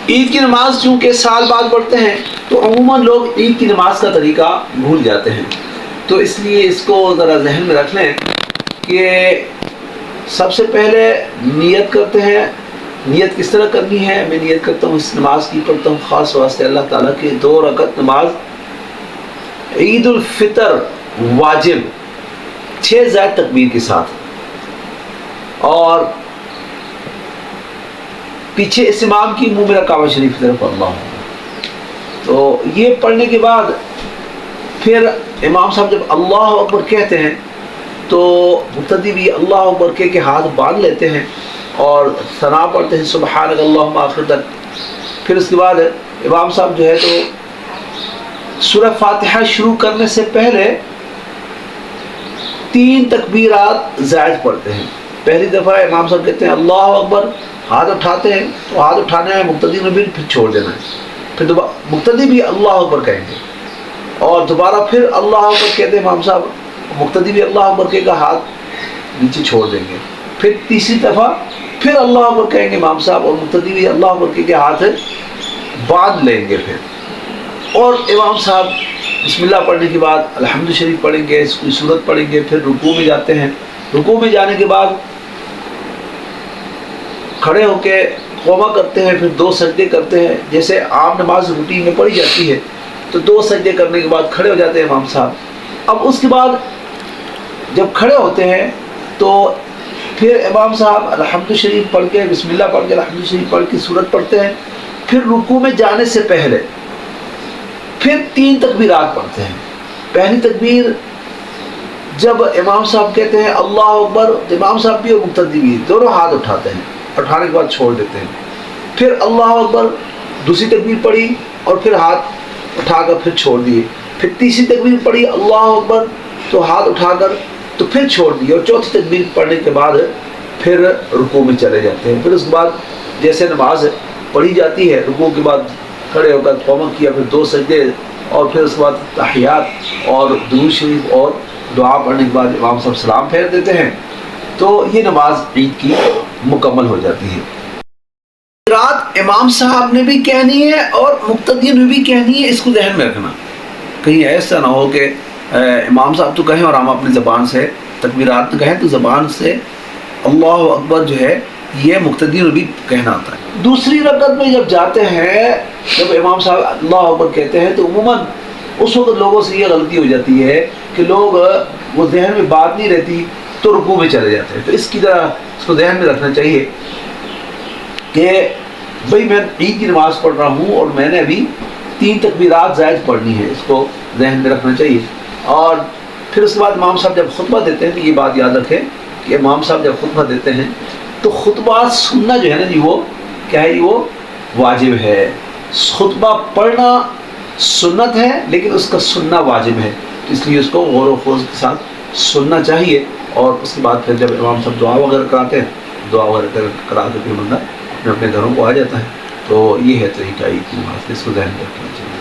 عید کی نماز چونکہ سال بعد پڑھتے ہیں تو عموماً لوگ عید کی نماز کا طریقہ بھول جاتے ہیں، تو اس لیے اس کو ذرا ذہن میں رکھ لیں کہ سب سے پہلے نیت کرتے ہیں۔ نیت کس طرح کرنی ہے؟ میں نیت کرتا ہوں اس نماز کی پڑھتا ہوں خاص واسطے اللہ تعالیٰ کے، 2 رکعت نماز عید الفطر واجب 6 زائد تکبیر کے ساتھ، اور پیچھے اس امام کی منہ میرا کعبہ شریف کی طرف اللہ ہوں۔ تو یہ پڑھنے کے بعد پھر امام صاحب جب اللہ اکبر کہتے ہیں تو مقتدی بھی اللہ اکبر کہہ کے ہاتھ باندھ لیتے ہیں اور ثنا پڑھتے ہیں سبحانک اللہم آخر تک۔ پھر اس کے بعد امام صاحب جو ہے تو سورہ فاتحہ شروع کرنے سے پہلے 3 تکبیرات زائد پڑھتے ہیں۔ پہلی دفعہ امام صاحب کہتے ہیں اللہ اکبر، ہاتھ اٹھاتے ہیں تو ہاتھ اٹھانا ہے مقتدی نے بھی، پھر چھوڑ دینا ہے، پھر مقتدی بھی اللہ اکبر کہیں گے اور دوبارہ پھر اللہ اکبر کہتے ہیں امام صاحب، مقتدی بھی اللہ اکبر کہے گا، ہاتھ نیچے چھوڑ دیں گے، پھر تیسری دفعہ پھر اللہ اکبر کہیں گے امام صاحب اور مقتدی بھی اللہ اکبر کہہ کے ہاتھ باندھ لیں گے پھر، اور امام صاحب بسم اللہ پڑھنے کے بعد الحمد شریف پڑھیں گے، کوئی سورت پڑھیں گے، پھر رکوع میں جاتے ہیں۔ رکوع میں جانے کے بعد کھڑے ہو کے قوما کرتے ہیں، پھر 2 سجدے کرتے ہیں جیسے عام نماز روٹین میں پڑھی جاتی ہے، تو 2 سجدے کرنے کے بعد کھڑے ہو جاتے ہیں امام صاحب۔ اب اس کے بعد جب کھڑے ہوتے ہیں تو پھر امام صاحب الحمد شریف پڑھ کے بسم اللہ پڑھ کے الحمد شریف پڑھ کے سورت پڑھتے ہیں، پھر رکوع میں جانے سے پہلے پھر 3 تکبیرات پڑھتے ہیں۔ پہلی تکبیر جب امام صاحب کہتے ہیں اللہ اکبر، امام صاحب بھی اور مقتدی بھی دونوں ہاتھ اٹھاتے ہیں، اٹھانے کے بعد چھوڑ دیتے ہیں، پھر اللہ اکبر دوسری تکبیر پڑھی اور پھر ہاتھ اٹھا کر پھر چھوڑ دیے، پھر تیسری تکبیر پڑھی اللہ اکبر تو ہاتھ اٹھا کر تو پھر چھوڑ دیے، اور چوتھی تکبیر پڑھنے کے بعد پھر رکوع میں چلے جاتے ہیں۔ پھر اس کے بعد جیسے نماز پڑھی جاتی ہے، رکوع کے بعد کھڑے ہو کر قوما کیا، پھر 2 سجدے، اور پھر اس کے بعد تحیات اور درود شریف اور دعا پڑھنے کے بعد امام صاحب سلام پھیر دیتے ہیں، تو یہ نماز عید کی مکمل ہو جاتی ہے۔ رات امام صاحب نے بھی کہنی ہے اور مقتدی نے بھی کہنی ہے، اس کو ذہن میں رکھنا، کہیں ایسا نہ ہو کہ امام صاحب تو کہیں اور ہم اپنی زبان سے تکبیرات نہ کہیں، تو زبان سے اللہ اکبر جو ہے یہ مقتدی نے بھی کہنا آتا ہے۔ دوسری رکعت میں جب جاتے ہیں، جب امام صاحب اللہ اکبر کہتے ہیں تو عموماً اس وقت لوگوں سے یہ غلطی ہو جاتی ہے کہ لوگ وہ ذہن میں بات نہیں رہتی تو رکوع میں چلے جاتے ہیں، تو اس کی طرح اس کو ذہن میں رکھنا چاہیے کہ بھئی میں عید کی نماز پڑھ رہا ہوں اور میں نے ابھی 3 تکبیرات زائد پڑھنی ہے، اس کو ذہن میں رکھنا چاہیے۔ اور پھر اس کے بعد امام صاحب جب خطبہ دیتے ہیں تو یہ بات یاد رکھیں کہ امام صاحب جب خطبہ دیتے ہیں تو خطبہ سننا جو ہے نا جی، وہ کیا ہے، وہ واجب ہے۔ خطبہ پڑھنا سنت ہے لیکن اس کا سننا واجب ہے، اس لیے اس کو غور و خوض کے ساتھ سننا چاہیے۔ اور اس کے بعد پھر جب امام صاحب دعا وغیرہ کراتے ہیں، دعا وغیرہ کرا کے پھر بندہ اپنے گھروں کو آ جاتا ہے۔ تو یہ ہے طریقہ عید کی نماز، اس کو ذہن میں رکھنا چاہیے۔